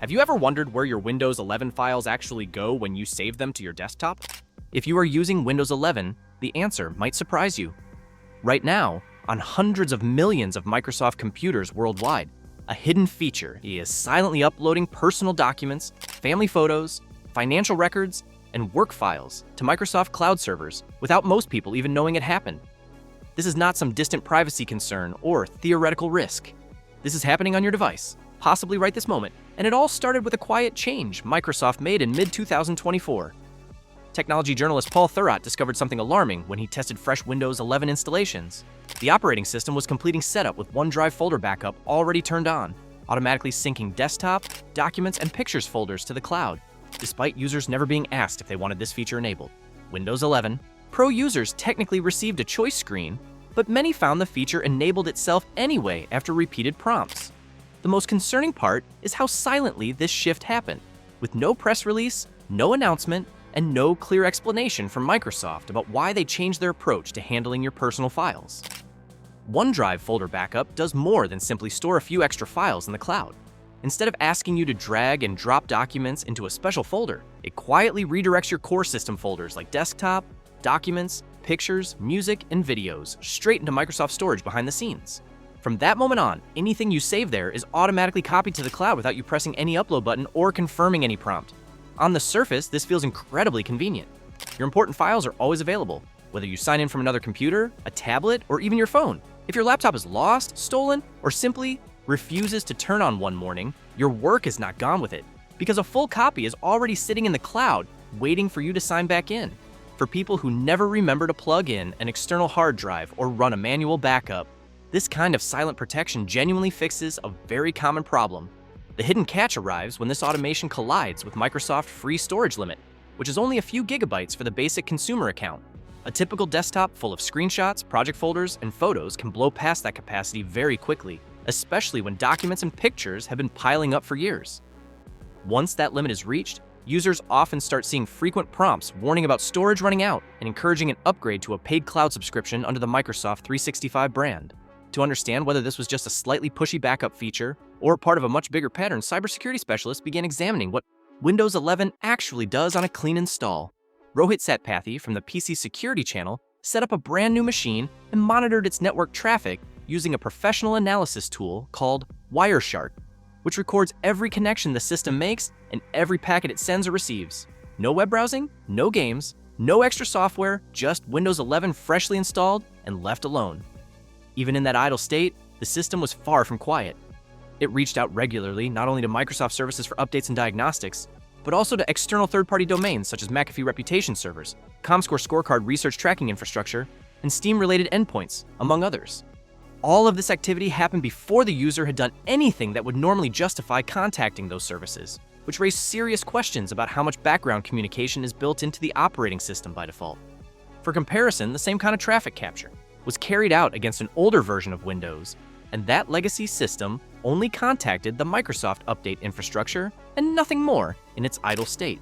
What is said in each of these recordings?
Have you ever wondered where your Windows 11 files actually go when you save them to your desktop? If you are using Windows 11, the answer might surprise you. Right now, on hundreds of millions of Microsoft computers worldwide, a hidden feature is silently uploading personal documents, family photos, financial records, and work files to Microsoft cloud servers without most people even knowing it happened. This is not some distant privacy concern or theoretical risk. This is happening on your device, possibly right this moment, and it all started with a quiet change Microsoft made in mid-2024. Technology journalist Paul Thurrott discovered something alarming when he tested fresh Windows 11 installations. The operating system was completing setup with OneDrive folder backup already turned on, automatically syncing desktop, documents, and pictures folders to the cloud, despite users never being asked if they wanted this feature enabled. Windows 11 Pro users technically received a choice screen, but many found the feature enabled itself anyway after repeated prompts. The most concerning part is how silently this shift happened, with no press release, no announcement, and no clear explanation from Microsoft about why they changed their approach to handling your personal files. OneDrive folder backup does more than simply store a few extra files in the cloud. Instead of asking you to drag and drop documents into a special folder, it quietly redirects your core system folders like desktop, documents, pictures, music, and videos straight into Microsoft storage behind the scenes. From that moment on, anything you save there is automatically copied to the cloud without you pressing any upload button or confirming any prompt. On the surface, this feels incredibly convenient. Your important files are always available, whether you sign in from another computer, a tablet, or even your phone. If your laptop is lost, stolen, or simply refuses to turn on one morning, your work is not gone with it, because a full copy is already sitting in the cloud, waiting for you to sign back in. For people who never remember to plug in an external hard drive or run a manual backup, this kind of silent protection genuinely fixes a very common problem. The hidden catch arrives when this automation collides with Microsoft's free storage limit, which is only a few gigabytes for the basic consumer account. A typical desktop full of screenshots, project folders, and photos can blow past that capacity very quickly, especially when documents and pictures have been piling up for years. Once that limit is reached, users often start seeing frequent prompts warning about storage running out and encouraging an upgrade to a paid cloud subscription under the Microsoft 365 brand. To understand whether this was just a slightly pushy backup feature or part of a much bigger pattern, cybersecurity specialists began examining what Windows 11 actually does on a clean install. Rohit Satpathy from the PC Security channel set up a brand new machine and monitored its network traffic using a professional analysis tool called Wireshark, which records every connection the system makes and every packet it sends or receives. No web browsing, no games, no extra software, just Windows 11 freshly installed and left alone. Even in that idle state, the system was far from quiet. It reached out regularly not only to Microsoft services for updates and diagnostics, but also to external third-party domains such as McAfee reputation servers, Comscore scorecard research tracking infrastructure, and Steam-related endpoints, among others. All of this activity happened before the user had done anything that would normally justify contacting those services, which raised serious questions about how much background communication is built into the operating system by default. For comparison, the same kind of traffic capture was carried out against an older version of Windows, and that legacy system only contacted the Microsoft update infrastructure and nothing more in its idle state.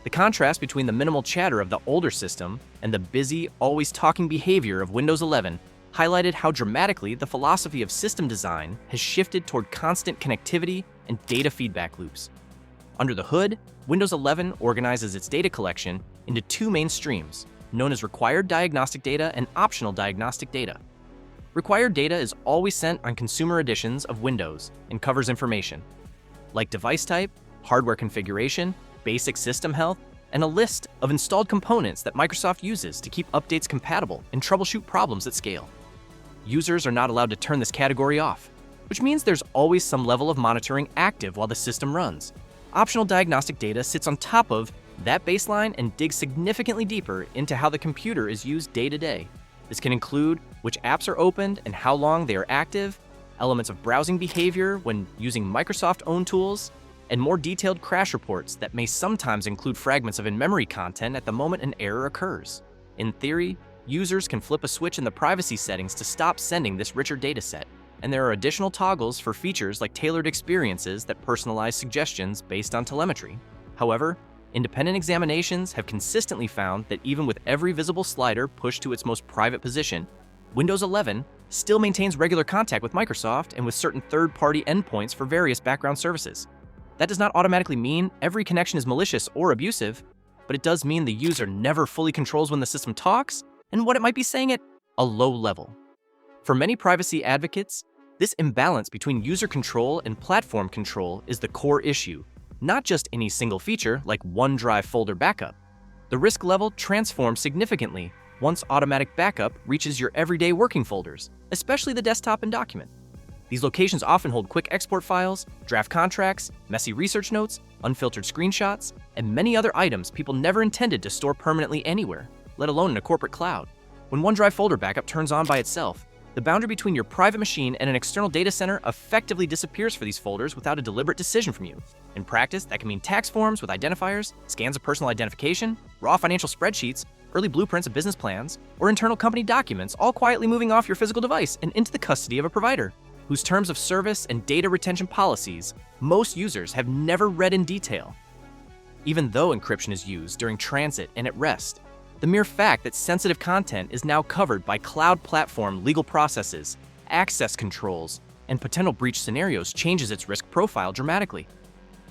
The contrast between the minimal chatter of the older system and the busy, always talking behavior of Windows 11 highlighted how dramatically the philosophy of system design has shifted toward constant connectivity and data feedback loops. Under the hood, Windows 11 organizes its data collection into two main streams, known as required diagnostic data and optional diagnostic data. Required data is always sent on consumer editions of Windows and covers information like device type, hardware configuration, basic system health, and a list of installed components that Microsoft uses to keep updates compatible and troubleshoot problems at scale. Users are not allowed to turn this category off, which means there's always some level of monitoring active while the system runs. Optional diagnostic data sits on top of that baseline and digs significantly deeper into how the computer is used day to day. This can include which apps are opened and how long they are active, elements of browsing behavior when using Microsoft-owned tools, and more detailed crash reports that may sometimes include fragments of in-memory content at the moment an error occurs. In theory, users can flip a switch in the privacy settings to stop sending this richer dataset, and there are additional toggles for features like tailored experiences that personalize suggestions based on telemetry. However, independent examinations have consistently found that even with every visible slider pushed to its most private position, Windows 11 still maintains regular contact with Microsoft and with certain third-party endpoints for various background services. That does not automatically mean every connection is malicious or abusive, but it does mean the user never fully controls when the system talks and what it might be saying at a low level. For many privacy advocates, this imbalance between user control and platform control is the core issue, not just any single feature like OneDrive folder backup. The risk level transforms significantly once automatic backup reaches your everyday working folders, especially the desktop and document. These locations often hold quick export files, draft contracts, messy research notes, unfiltered screenshots, and many other items people never intended to store permanently anywhere, let alone in a corporate cloud. When OneDrive folder backup turns on by itself, the boundary between your private machine and an external data center effectively disappears for these folders without a deliberate decision from you. In practice, that can mean tax forms with identifiers, scans of personal identification, raw financial spreadsheets, early blueprints of business plans, or internal company documents all quietly moving off your physical device and into the custody of a provider, whose terms of service and data retention policies most users have never read in detail. Even though encryption is used during transit and at rest, the mere fact that sensitive content is now covered by cloud platform legal processes, access controls, and potential breach scenarios changes its risk profile dramatically.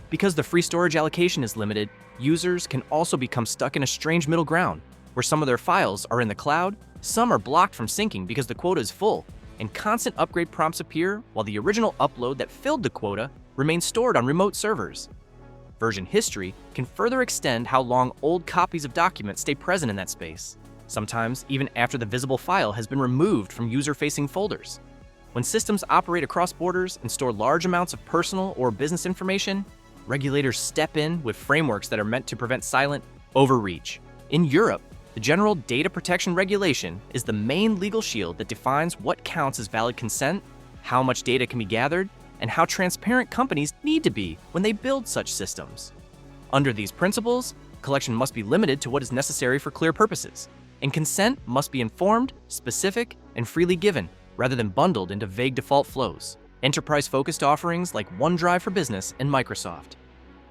Because the free storage allocation is limited, users can also become stuck in a strange middle ground, where some of their files are in the cloud, some are blocked from syncing because the quota is full, and constant upgrade prompts appear while the original upload that filled the quota remains stored on remote servers. Version history can further extend how long old copies of documents stay present in that space, sometimes even after the visible file has been removed from user-facing folders. When systems operate across borders and store large amounts of personal or business information, regulators step in with frameworks that are meant to prevent silent overreach. In Europe, the General Data Protection Regulation is the main legal shield that defines what counts as valid consent, how much data can be gathered, and how transparent companies need to be when they build such systems. Under these principles, collection must be limited to what is necessary for clear purposes, and consent must be informed, specific, and freely given, rather than bundled into vague default flows. Enterprise-focused offerings like OneDrive for Business and Microsoft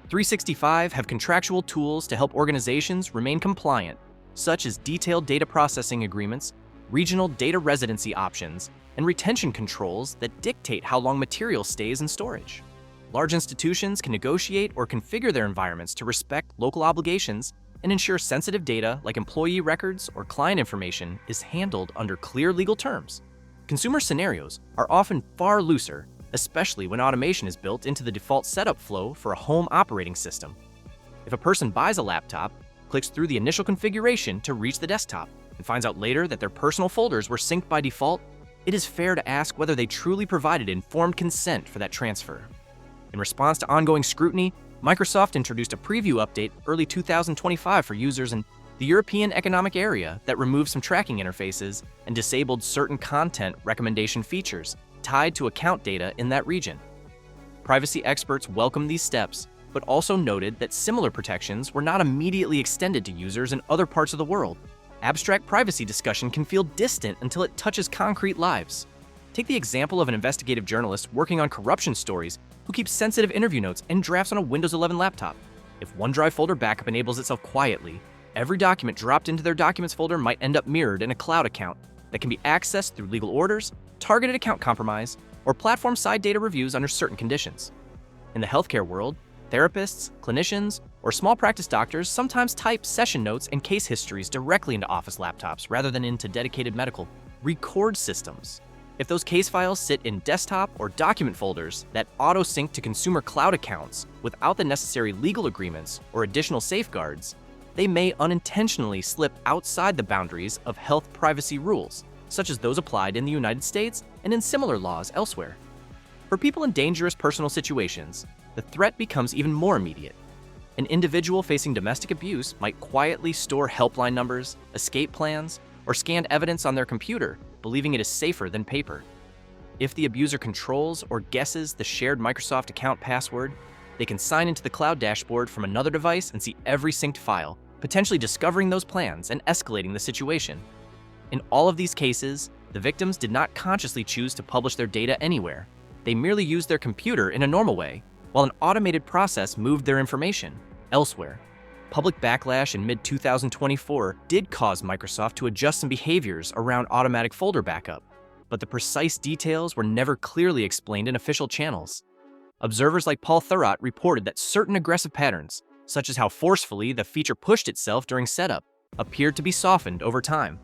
365 have contractual tools to help organizations remain compliant, such as detailed data processing agreements, regional data residency options, and retention controls that dictate how long material stays in storage. Large institutions can negotiate or configure their environments to respect local obligations and ensure sensitive data like employee records or client information is handled under clear legal terms. Consumer scenarios are often far looser, especially when automation is built into the default setup flow for a home operating system. If a person buys a laptop, clicks through the initial configuration to reach the desktop, and finds out later that their personal folders were synced by default, it is fair to ask whether they truly provided informed consent for that transfer. In response to ongoing scrutiny, Microsoft introduced a preview update early 2025 for users in the European Economic Area that removed some tracking interfaces and disabled certain content recommendation features tied to account data in that region. Privacy experts welcomed these steps, but also noted that similar protections were not immediately extended to users in other parts of the world. Abstract privacy discussion can feel distant until it touches concrete lives. Take the example of an investigative journalist working on corruption stories who keeps sensitive interview notes and drafts on a Windows 11 laptop. If OneDrive folder backup enables itself quietly, every document dropped into their documents folder might end up mirrored in a cloud account that can be accessed through legal orders, targeted account compromise, or platform-side data reviews under certain conditions. In the healthcare world, therapists, clinicians, or small practice doctors sometimes type session notes and case histories directly into office laptops rather than into dedicated medical record systems. If those case files sit in desktop or document folders that auto-sync to consumer cloud accounts without the necessary legal agreements or additional safeguards, they may unintentionally slip outside the boundaries of health privacy rules, such as those applied in the United States and in similar laws elsewhere. For people in dangerous personal situations, the threat becomes even more immediate. An individual facing domestic abuse might quietly store helpline numbers, escape plans, or scanned evidence on their computer, believing it is safer than paper. If the abuser controls or guesses the shared Microsoft account password, they can sign into the cloud dashboard from another device and see every synced file, potentially discovering those plans and escalating the situation. In all of these cases, the victims did not consciously choose to publish their data anywhere. They merely used their computer in a normal way, while an automated process moved their information elsewhere. Public backlash in mid-2024 did cause Microsoft to adjust some behaviors around automatic folder backup, but the precise details were never clearly explained in official channels. Observers like Paul Thurrott reported that certain aggressive patterns, such as how forcefully the feature pushed itself during setup, appeared to be softened over time.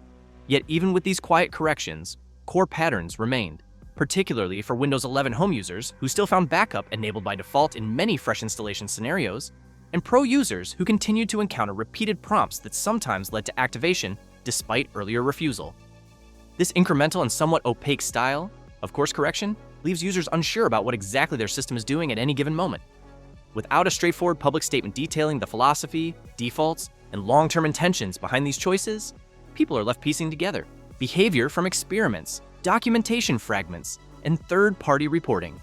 Yet even with these quiet corrections, core patterns remained, particularly for Windows 11 home users who still found backup enabled by default in many fresh installation scenarios, and pro users who continued to encounter repeated prompts that sometimes led to activation despite earlier refusal. This incremental and somewhat opaque style of course correction leaves users unsure about what exactly their system is doing at any given moment. Without a straightforward public statement detailing the philosophy, defaults, and long-term intentions behind these choices, people are left piecing together behavior from experiments, documentation fragments, and third-party reporting.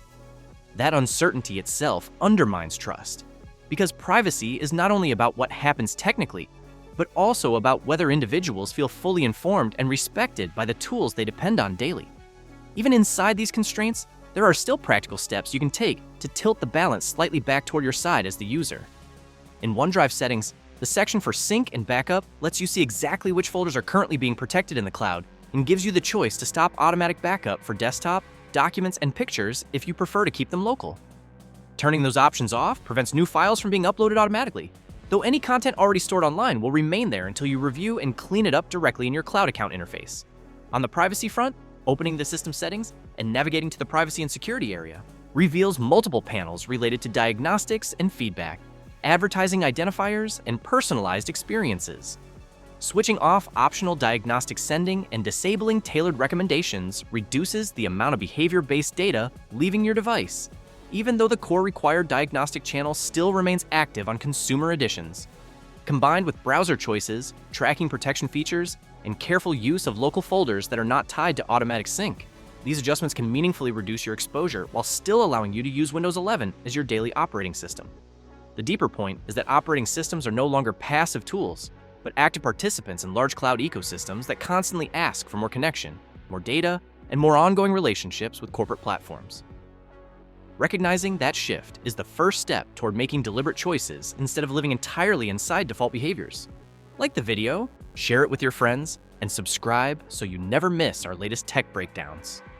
That uncertainty itself undermines trust, because privacy is not only about what happens technically, but also about whether individuals feel fully informed and respected by the tools they depend on daily. Even inside these constraints, there are still practical steps you can take to tilt the balance slightly back toward your side as the user. In OneDrive settings, the section for sync and backup lets you see exactly which folders are currently being protected in the cloud and gives you the choice to stop automatic backup for desktop, documents, and pictures if you prefer to keep them local. Turning those options off prevents new files from being uploaded automatically, though any content already stored online will remain there until you review and clean it up directly in your cloud account interface. On the privacy front, opening the system settings and navigating to the privacy and security area reveals multiple panels related to diagnostics and feedback, advertising identifiers, and personalized experiences. Switching off optional diagnostic sending and disabling tailored recommendations reduces the amount of behavior-based data leaving your device, even though the core required diagnostic channel still remains active on consumer editions. Combined with browser choices, tracking protection features, and careful use of local folders that are not tied to automatic sync, these adjustments can meaningfully reduce your exposure while still allowing you to use Windows 11 as your daily operating system. The deeper point is that operating systems are no longer passive tools, but active participants in large cloud ecosystems that constantly ask for more connection, more data, and more ongoing relationships with corporate platforms. Recognizing that shift is the first step toward making deliberate choices instead of living entirely inside default behaviors. Like the video, share it with your friends, and subscribe so you never miss our latest tech breakdowns.